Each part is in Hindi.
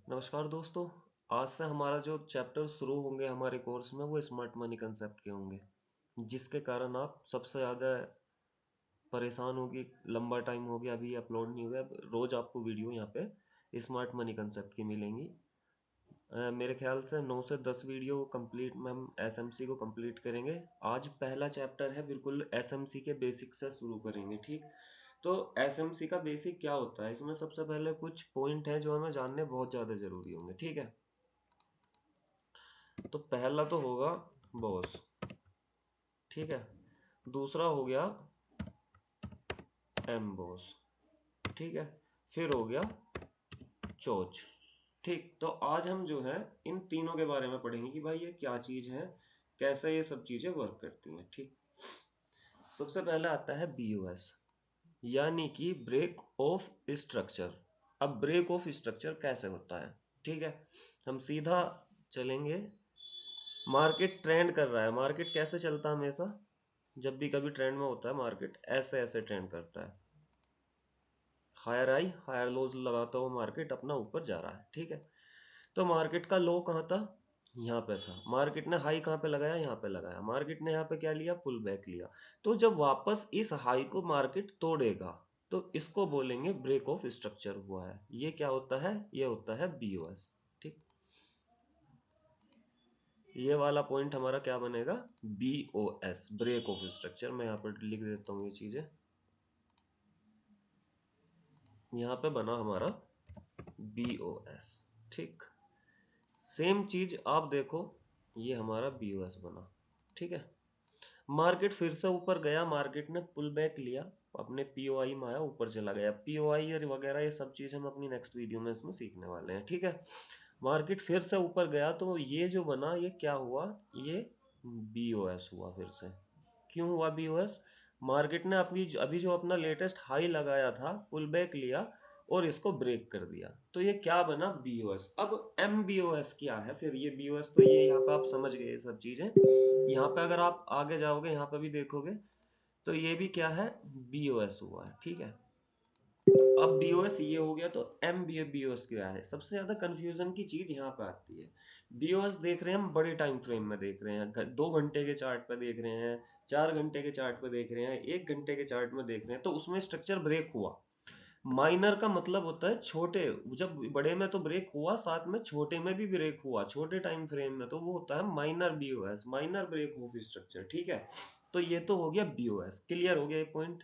नमस्कार दोस्तों। आज से हमारा जो चैप्टर शुरू होंगे हमारे कोर्स में वो स्मार्ट मनी कंसेप्ट के होंगे, जिसके कारण आप सबसे ज़्यादा परेशान होगी। लंबा टाइम हो गया, अभी अपलोड नहीं हुआ। अब रोज़ आपको वीडियो यहाँ पे स्मार्ट मनी कंसेप्ट की मिलेंगी। मेरे ख्याल से 9 से 10 वीडियो कंप्लीट में हम एसएमसी को कंप्लीट करेंगे। आज पहला चैप्टर है, बिल्कुल एसएमसी के बेसिक से शुरू करेंगे। ठीक, तो एसएमसी का बेसिक क्या होता है, इसमें सबसे पहले कुछ पॉइंट है जो हमें जानने बहुत ज़्यादा ज़रूरी होंगे। ठीक है, तो पहला तो होगा बॉस। ठीक है, दूसरा हो गया एम बॉस। ठीक है, फिर हो गया चोच। ठीक, तो आज हम जो है इन तीनों के बारे में पढ़ेंगे कि भाई ये क्या चीज है, कैसे ये सब चीजें वर्क करती हैं। ठीक, सबसे पहले आता है बीओएस, यानी कि ब्रेक ऑफ स्ट्रक्चर। अब ब्रेक ऑफ स्ट्रक्चर कैसे होता है? ठीक है, हम सीधा चलेंगे। मार्केट ट्रेंड कर रहा है। मार्केट कैसे चलता है हमेशा? जब भी कभी ट्रेंड में होता है मार्केट ऐसे ऐसे ट्रेंड करता है। हायर हाई हायर लोज लगाता हुआ मार्केट अपना ऊपर जा रहा है। ठीक है, तो मार्केट का लो कहाँ था? यहाँ पे था। मार्केट ने हाई कहाँ पे लगाया? यहाँ पे लगाया। मार्केट ने यहाँ पे क्या लिया? पुल बैक लिया। तो जब वापस इस हाई को मार्केट तोड़ेगा तो इसको बोलेंगे ब्रेक ऑफ स्ट्रक्चर हुआ है। ये क्या होता है? ये होता है बीओएस। ठीक, ये वाला पॉइंट हमारा क्या बनेगा? BOS, break of structure. मैं यहाँ पर लिख देता हूँ ये चीजें। यहाँ पे बना हमारा बीओएस। ठीक, सेम चीज आप देखो, ये हमारा बीओएस बना। ठीक है, मार्केट फिर से ऊपर गया। मार्केट ने पुल बैक लिया, अपने पीओआई में आया, ऊपर चला गया। पीओआई और वगैरह ये सब चीज़ हम अपनी नेक्स्ट वीडियो में इसमें सीखने वाले हैं। ठीक है, मार्केट फिर से ऊपर गया तो ये जो बना ये क्या हुआ? ये बीओएस हुआ फिर से। क्यों हुआ बीओएस? मार्केट ने अपनी अभी जो अपना लेटेस्ट हाई लगाया था, पुल बैक लिया और इसको ब्रेक कर दिया, तो ये क्या बना? बीओएस। अब एम बीओएस क्या है फिर? ये बीओएस तो ये यहाँ पे आप समझ गए ये सब चीजें। यहाँ पे अगर आप आगे जाओगे, यहाँ पे भी देखोगे तो ये भी क्या है? बीओएस हुआ है। ठीक है, अब बीओएस ये हो गया, तो एम बीओएस क्या है? सबसे ज्यादा कंफ्यूजन की चीज यहाँ पे आती है। बीओएस देख रहे हैं हम बड़े टाइम फ्रेम में देख रहे हैं, 2 घंटे के चार्ट पे देख रहे हैं, 4 घंटे के चार्ट पे देख रहे हैं, 1 घंटे के चार्ट में देख रहे हैं, तो उसमें स्ट्रक्चर ब्रेक हुआ। माइनर का मतलब होता है छोटे। जब बड़े में तो ब्रेक हुआ, साथ में छोटे में भी ब्रेक हुआ, छोटे टाइम फ्रेम में, तो वो होता है minor BOS, minor break of structure. ठीक है, तो ये तो हो गया बीओएस। क्लियर हो गया ये पॉइंट?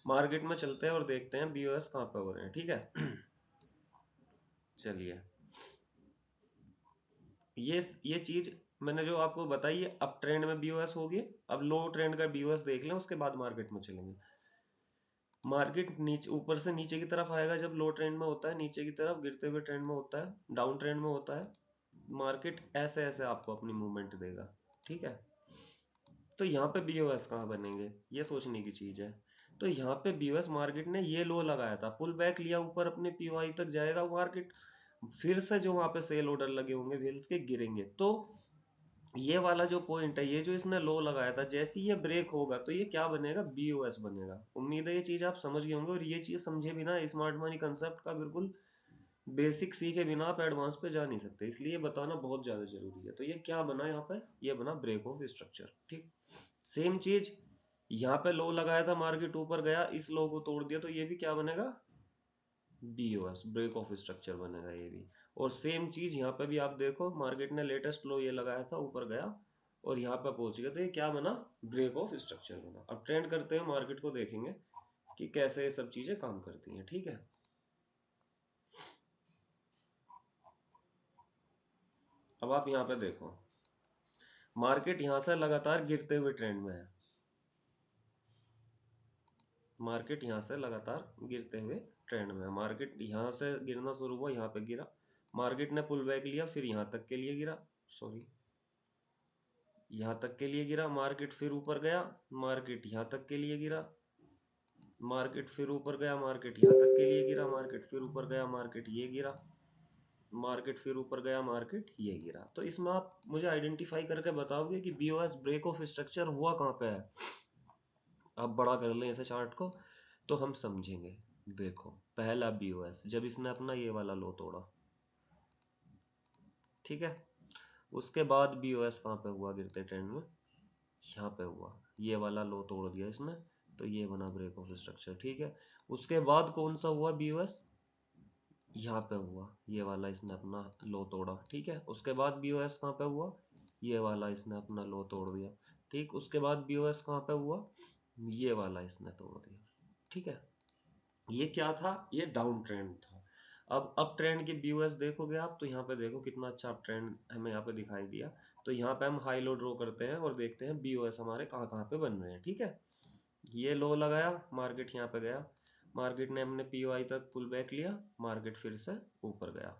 मार्केट में चलते हैं और देखते हैं बीओएस कहाँ पे हो रहे हैं। ठीक है, चलिए, ये चीज मैंने जो आपको बताई है, अब ट्रेंड में बीओएस हो गया। अब लो ट्रेंड का बीओएस देख लें, उसके बाद मार्केट में चलेंगे। मार्केट नीचे ऊपर से नीचे की तरफ आएगा जब लो ट्रेंड में होता है, नीचे की तरफ गिरते हुए ट्रेंड में होता है, डाउन ट्रेंड में होता है। मार्केट ऐसे ऐसे आपको अपनी मूवमेंट देगा। ठीक है, तो यहाँ पे बीओएस कहाँ बनेंगे, ये सोचने की चीज है। तो यहाँ पे बीओएस, मार्केट ने ये लो लगाया था, पुल बैक लिया ऊपर अपने पीओआई तक जाएगा मार्केट, फिर से जो वहां पे सेल ऑर्डर लगे होंगे व्हील्स के गिरेंगे। तो ये वाला जो पॉइंट है, ये जो इसने लो लगाया था, जैसे ही ये ब्रेक होगा तो ये क्या बनेगा? बीओएस बनेगा। उम्मीद है ये चीज आप समझ गए होंगे, और ये चीज समझे बिना स्मार्ट मनी कंसेप्ट का बिल्कुल बेसिक सीखे बिना आप एडवांस पे जा नहीं सकते, इसलिए ये बताना बहुत ज्यादा जरूरी है। तो ये क्या बना यहाँ पे? ये बना ब्रेक ऑफ स्ट्रक्चर। ठीक, सेम चीज यहाँ पे लो लगाया था, मार्केट ऊपर गया, इस लो को तोड़ दिया, तो ये भी क्या बनेगा? बीओएस, ब्रेक ऑफ स्ट्रक्चर बनेगा ये भी। और सेम चीज यहाँ पे भी आप देखो, मार्केट ने लेटेस्ट लो ये लगाया था, ऊपर गया और यहाँ पे पहुंच गया, तो ये क्या बना? ब्रेक ऑफ स्ट्रक्चर बना। अब ट्रेंड करते हैं, मार्केट को देखेंगे कि कैसे ये सब चीजें काम करती हैं। ठीक है, अब आप यहाँ पे देखो, मार्केट यहाँ से लगातार गिरते हुए ट्रेंड में है। मार्केट यहाँ से लगातार गिरते हुए ट्रेंड में है। मार्केट यहाँ से गिरना शुरू हुआ, यहाँ पे गिरा, मार्केट ने पुल बैक लिया, फिर यहाँ तक के लिए गिरा, सॉरी, यहाँ तक के लिए गिरा। मार्केट फिर ऊपर गया, मार्केट यहाँ तक के लिए गिरा, मार्केट फिर ऊपर गया, मार्केट यहाँ तक के लिए गिरा, मार्केट फिर ऊपर गया, मार्केट ये गिरा, मार्केट फिर ऊपर गया, मार्केट ये गिरा। तो इसमें आप मुझे आइडेंटिफाई करके बताओगे कि बीओएस, ब्रेक ऑफ स्ट्रक्चर, हुआ कहाँ पे है? आप बड़ा कर लें इसे चार्ट को तो हम समझेंगे। देखो, पहला बीओएस जब इसने अपना ये वाला लो तोड़ा, ठीक है। उसके बाद BOS कहाँ पे हुआ गिरते ट्रेंड में, यहाँ पे हुआ, ये वाला लो तोड़ दिया इसने, तो ये बना ब्रेक ऑफ स्ट्रक्चर, ठीक है। उसके बाद कौन सा हुआ BOS, यहाँ पे हुआ, ये वाला इसने अपना लो तोड़ा, ठीक है। उसके बाद BOS कहाँ पे हुआ, ये वाला इसने अपना लो तोड़ दिया, ठीक। उसके बाद BOS कहाँ पे हुआ, ये वाला इसने तोड़ दिया, ठीक है। ये क्या था, ये डाउन ट्रेंड था। अब अप ट्रेंड के BOS देखोगे आप, तो यहाँ पे देखो कितना अच्छा अप ट्रेंड हमें यहाँ पे दिखाई दिया। तो यहाँ पे हम हाई लो ड्रॉ करते हैं और देखते हैं BOS हमारे कहाँ कहाँ पे बन रहे हैं, ठीक है। ये लो लगाया, मार्केट यहाँ पे गया, मार्केट ने हमने POI तक पुल बैक लिया, मार्केट फिर से ऊपर गया,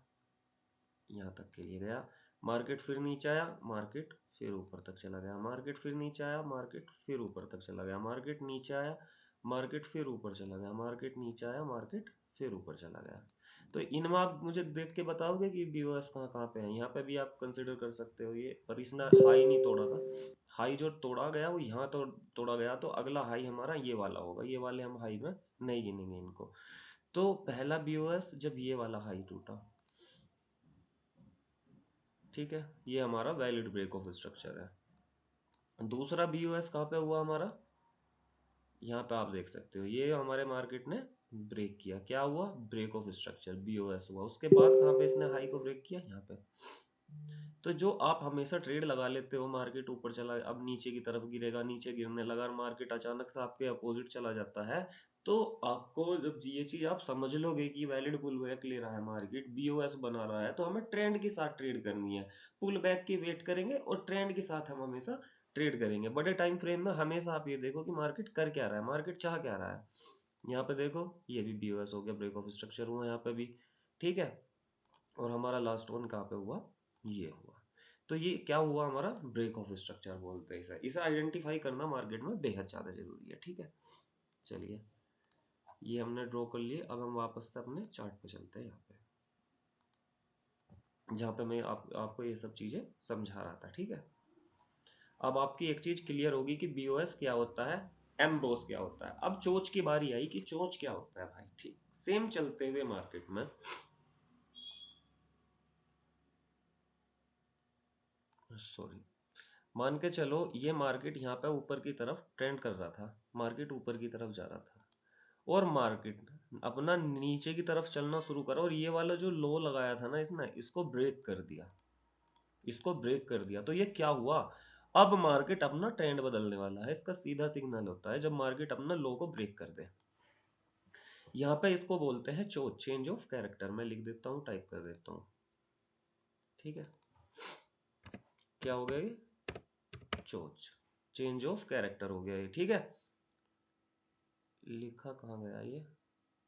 यहाँ तक के लिए गया, मार्केट फिर नीचे आया, मार्केट फिर ऊपर तक चला गया, मार्केट फिर नीचे आया, मार्केट फिर ऊपर तक चला गया, मार्केट नीचे आया, मार्केट फिर ऊपर चला गया, मार्केट नीचे आया, मार्केट फिर ऊपर चला गया। तो इनमें आप मुझे देख के बताओगे कि BOS कहाँ कहाँ पे है। यहाँ पे भी आप कंसिडर कर सकते हो ये, पर इसने हाई नहीं तोड़ा था, हाई जो तोड़ा गया वो यहाँ तो तोड़ा गया, तो अगला हाई हमारा ये वाला होगा, ये वाले हम हाई में नहीं गिनेंगे इनको। तो पहला BOS जब ये वाला हाई टूटा, ठीक है, ये हमारा वैलिड ब्रेक ऑफ स्ट्रक्चर है। दूसरा BOS कहाँ पे हुआ हमारा, यहाँ पे आप देख सकते हो, ये हमारे मार्केट ने ब्रेक किया, क्या हुआ, ब्रेक ऑफ स्ट्रक्चर BOS हुआ। उसके बाद कहाँ पे इसने हाई को ब्रेक किया, यहाँ पे। तो जो आप हमेशा ट्रेड लगा लेते हो, मार्केट ऊपर चला, अब नीचे की तरफ गिरेगा, नीचे गिरने लगा, मार्केट अचानक से आपके अपोजिट चला जाता है, तो आपको जब ये चीज आप समझ लोगे कि वैलिड पुल बैक ले रहा है मार्केट, BOS बना रहा है, तो हमें ट्रेंड के साथ ट्रेड करनी है। पुल बैक की वेट करेंगे और ट्रेंड के साथ हम हमेशा ट्रेड करेंगे। बड़े टाइम फ्रेम में हमेशा आप ये देखो कि मार्केट कर क्या रहा है, मार्केट चाह क्या रहा है। यहाँ पे देखो, ये भी BOS हो गया, ब्रेक ऑफ स्ट्रक्चर हुआ यहाँ पे भी, ठीक है। और हमारा लास्ट वन कहाँ पे हुआ, ये हुआ। तो ये क्या हुआ, हमारा ब्रेक ऑफ स्ट्रक्चर बोलते हैं इसे। इसे आइडेंटिफाई करना मार्केट में बेहद ज़्यादा जरूरी है, ठीक है। चलिए, ये हमने ड्रॉ कर लिए। अब हम वापस से अपने चार्ट पे चलते हैं, यहाँ पे जहाँ पे मैं आपको ये सब चीज़ें समझा रहा था, ठीक है। अब आपकी एक चीज़ क्लियर होगी कि BOS क्या होता है, एम्बोस क्या होता है। अब चोच की बारी आई कि चोच क्या होता है भाई, ठीक। सेम चलते हुए मार्केट में, सॉरी, मान के चलो ये मार्केट यहाँ पे ऊपर की तरफ ट्रेंड कर रहा था, मार्केट ऊपर की तरफ जा रहा था, और मार्केट अपना नीचे की तरफ चलना शुरू करा, और ये वाला जो लो लगाया था ना इसने, इसको ब्रेक कर दिया, इसको ब्रेक कर दिया। तो ये क्या हुआ, अब मार्केट अपना ट्रेंड बदलने वाला है। इसका सीधा सिग्नल होता है जब मार्केट अपना लो को ब्रेक कर दे। यहाँ पे इसको बोलते हैं चेंज ऑफ कैरेक्टर। मैं लिख देता हूँ, टाइप कर देता हूँ, ठीक है। क्या हो गया ये, चोच, चेंज ऑफ कैरेक्टर हो गया ये, ठीक है। लिखा कहाँ गया ये,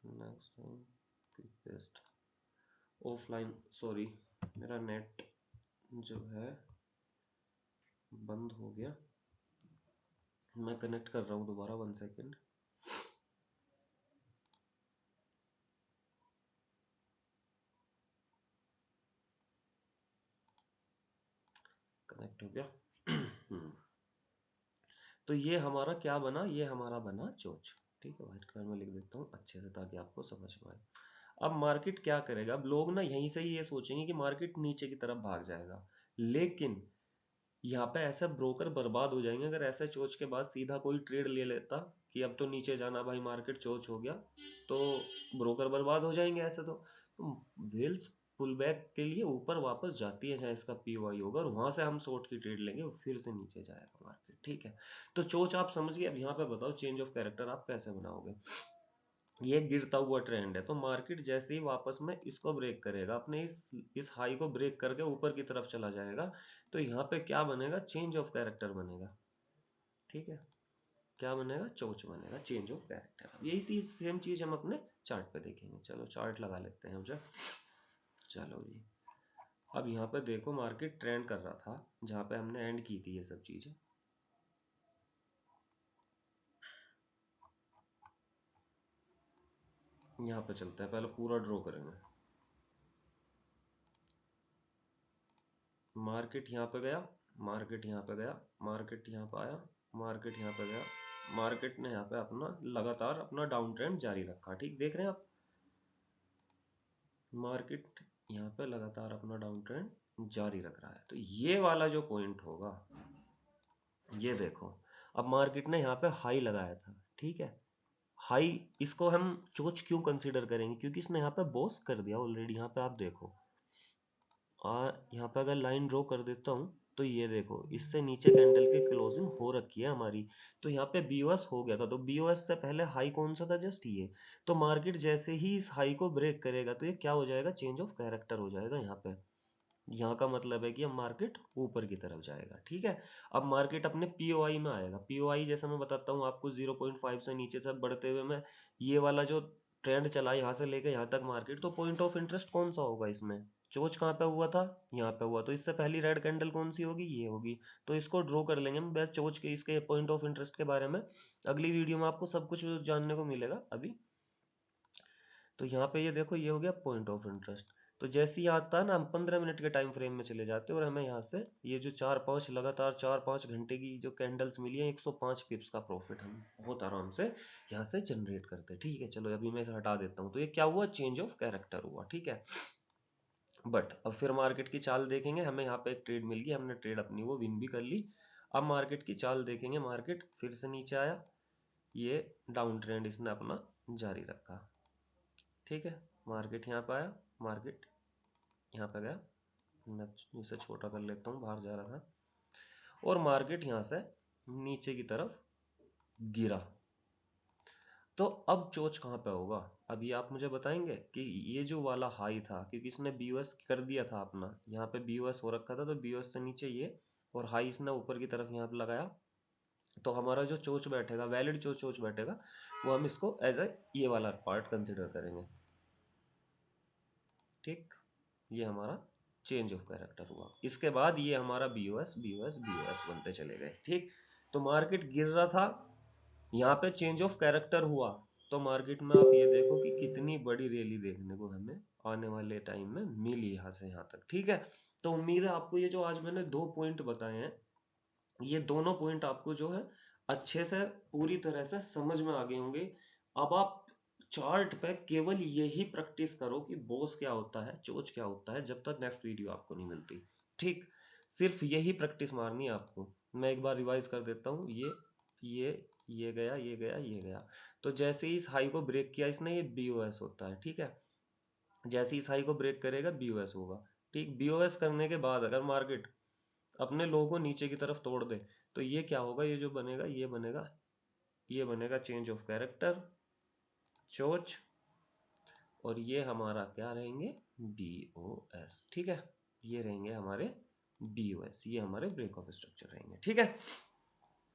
नेक्स्ट पेस्ट, ऑफलाइन, सॉरी मेरा नेट जो है बंद हो गया, मैं कनेक्ट कर रहा हूँ दोबारा, 1 सेकेंड। कनेक्ट हो गया। तो ये हमारा क्या बना, ये हमारा बना चोच, ठीक है। व्हाइट कलर में लिख देता हूँ अच्छे से ताकि आपको समझ में आए। अब मार्केट क्या करेगा, अब लोग ना यहीं से ही ये सोचेंगे कि मार्केट नीचे की तरफ भाग जाएगा, लेकिन यहाँ पे ऐसे ब्रोकर बर्बाद हो जाएंगे अगर ऐसे चोच के बाद सीधा कोई ट्रेड ले लेता कि अब तो नीचे जाना भाई, मार्केट चोच हो गया, तो ब्रोकर बर्बाद हो जाएंगे ऐसे। तो वेल्स पुल बैक के लिए ऊपर वापस जाती है जहाँ इसका POI होगा, और वहां से हम शॉर्ट की ट्रेड लेंगे, फिर से नीचे जाएगा मार्केट, ठीक है। तो चोच आप समझ गए। अब यहाँ पे बताओ चेंज ऑफ कैरेक्टर आप कैसे बनाओगे। ये गिरता हुआ ट्रेंड है, तो मार्केट जैसे ही वापस में इसको ब्रेक करेगा, अपने इस हाई को ब्रेक करके ऊपर की तरफ चला जाएगा, तो यहाँ पे क्या बनेगा, चेंज ऑफ कैरेक्टर बनेगा, ठीक है। क्या बनेगा, चोच बनेगा, चेंज ऑफ कैरेक्टर। यही सेम चीज हम अपने चार्ट पे देखेंगे। चलो चार्ट लगा लेते हैं हम जब। चलो जी, अब यहाँ पे देखो मार्केट ट्रेंड कर रहा था जहाँ पे हमने एंड की थी ये सब चीजें। यहाँ पे चलते हैं, पहले पूरा ड्रॉ करेंगे। मार्केट यहाँ पे गया, मार्केट यहाँ पे गया, मार्केट यहाँ पे आया, मार्केट यहाँ पे गया, मार्केट ने यहाँ पे अपना लगातार अपना डाउन ट्रेंड जारी रखा, ठीक। देख रहे हैं आप, मार्केट यहाँ पे लगातार अपना डाउन ट्रेंड जारी रख रहा है। तो ये वाला जो पॉइंट होगा, ये देखो, अब मार्केट ने यहाँ पे हाई लगाया था, ठीक है, हाई, इसको हम चोच क्यों कंसीडर करेंगे, क्योंकि इसने यहाँ पे बॉस कर दिया ऑलरेडी। यहाँ पे आप देखो, यहाँ पे अगर लाइन ड्रॉ कर देता हूँ तो ये देखो, इससे नीचे कैंडल की क्लोजिंग हो रखी है हमारी। तो यहाँ पे बीओएस हो गया था, तो बीओएस से पहले हाई कौन सा था, जस्ट ये। तो मार्केट जैसे ही इस हाई को ब्रेक करेगा तो ये क्या हो जाएगा, चेंज ऑफ कैरेक्टर हो जाएगा यहाँ पे। यहाँ का मतलब है कि अब मार्केट ऊपर की तरफ जाएगा, ठीक है। अब मार्केट अपने पीओआई में आएगा। पीओआई जैसे मैं बताता हूँ आपको, 0.5 से नीचे से बढ़ते हुए मैं, ये वाला जो ट्रेंड चला यहाँ से लेकर यहाँ तक मार्केट, तो पॉइंट ऑफ इंटरेस्ट कौन सा होगा इसमें, चोच कहाँ पे हुआ था, यहाँ पे हुआ। तो इससे पहली रेड कैंडल कौन सी होगी, ये होगी। तो इसको ड्रॉ कर लेंगे हम बस चोच के, इसके पॉइंट ऑफ इंटरेस्ट के बारे में अगली वीडियो में आपको सब कुछ जानने को मिलेगा अभी। तो यहाँ पे ये देखो, ये हो गया पॉइंट ऑफ इंटरेस्ट। तो जैसे ही आता है ना, हम 15 मिनट के टाइम फ्रेम में चले जाते हैं और हमें यहाँ से ये जो 4-5 लगातार 4-5 घंटे की जो कैंडल्स मिली है, 105 पिप्स का प्रॉफिट हम बहुत आराम से यहाँ से जनरेट करते हैं, ठीक है। चलो अभी मैं इसे हटा देता हूँ। तो ये क्या हुआ, चेंज ऑफ कैरेक्टर हुआ, ठीक है। बट अब फिर मार्केट की चाल देखेंगे, हमें यहाँ पे एक ट्रेड मिल गई, हमने ट्रेड अपनी वो विन भी कर ली। अब मार्केट की चाल देखेंगे, मार्केट फिर से नीचे आया, ये डाउन ट्रेंड इसने अपना जारी रखा, ठीक है। मार्केट यहाँ पे आया, मार्केट यहाँ पे गया, मैं इसे छोटा कर लेता हूँ, बाहर जा रहा था, और मार्केट यहाँ से नीचे की तरफ गिरा। तो अब चोच कहाँ पे होगा, अभी आप मुझे बताएंगे कि ये जो वाला हाई था, क्योंकि इसने बीओएस कर दिया था अपना, यहाँ पे बीओएस हो रखा था, तो बीओएस से नीचे ये, और हाई इसने ऊपर की तरफ यहाँ पे लगाया। तो हमारा जो चोच बैठेगा, वैलिड जो चोच बैठेगा, वो हम इसको एज ए ये वाला पार्ट कंसिडर करेंगे, ठीक। ये हमारा चेंज ऑफ कैरेक्टर हुआ। इसके बाद ये हमारा बीओएस बीओएस बीओएस बनते चले गए, ठीक। तो मार्केट गिर रहा था, यहाँ पे चेंज ऑफ कैरेक्टर हुआ, तो मार्केट में आप ये देखो कि कितनी बड़ी रैली देखने को हमें आने वाले टाइम में मिली यहाँ से यहाँ तक, ठीक है। तो उम्मीद है आपको ये जो आज मैंने 2 पॉइंट बताए हैं, ये दोनों पॉइंट आपको जो है अच्छे से पूरी तरह से समझ में आ गए होंगे। अब आप चार्ट पे केवल यही प्रैक्टिस करो कि बॉस क्या होता है, चोच क्या होता है, जब तक नेक्स्ट वीडियो आपको नहीं मिलती, ठीक। सिर्फ यही प्रैक्टिस मारनी है आपको। मैं एक बार रिवाइज कर देता हूँ, ये गया, ये गया, ये गया। तो जैसे ही इस हाई को ब्रेक किया इसने, ये बीओएस होता है, ठीक है। जैसे ही इस हाई को ब्रेक करेगा, बीओएस होगा, ठीक। बीओएस करने के बाद अगर मार्केट अपने लो को नीचे की तरफ तोड़ दे, तो ये क्या होगा, ये जो बनेगा, ये बनेगा चेंज ऑफ कैरेक्टर, चोच, और ये हमारा क्या रहेंगे, बीओएस, ठीक है। ये रहेंगे हमारे बीओएस, ये हमारे ब्रेक ऑफ स्ट्रक्चर रहेंगे, ठीक है।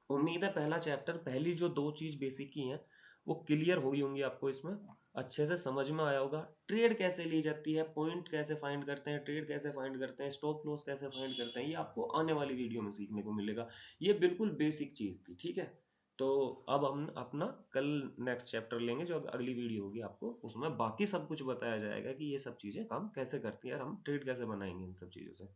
उम्मीद है पहला चैप्टर, पहली जो 2 चीज बेसिक की हैं वो क्लियर हुई होंगी आपको, इसमें अच्छे से समझ में आया होगा। ट्रेड कैसे ली जाती है, पॉइंट कैसे फाइंड करते हैं, ट्रेड कैसे फाइंड करते हैं, स्टॉप लॉस कैसे फाइंड करते हैं, ये आपको आने वाली वीडियो में सीखने को मिलेगा। ये बिल्कुल बेसिक चीज थी, ठीक है। तो अब हम अपना कल नेक्स्ट चैप्टर लेंगे, जो अगली वीडियो होगी आपको उसमें बाकी सब कुछ बताया जाएगा कि ये सब चीजें काम कैसे करती है और हम ट्रेड कैसे बनाएंगे इन सब चीजों से।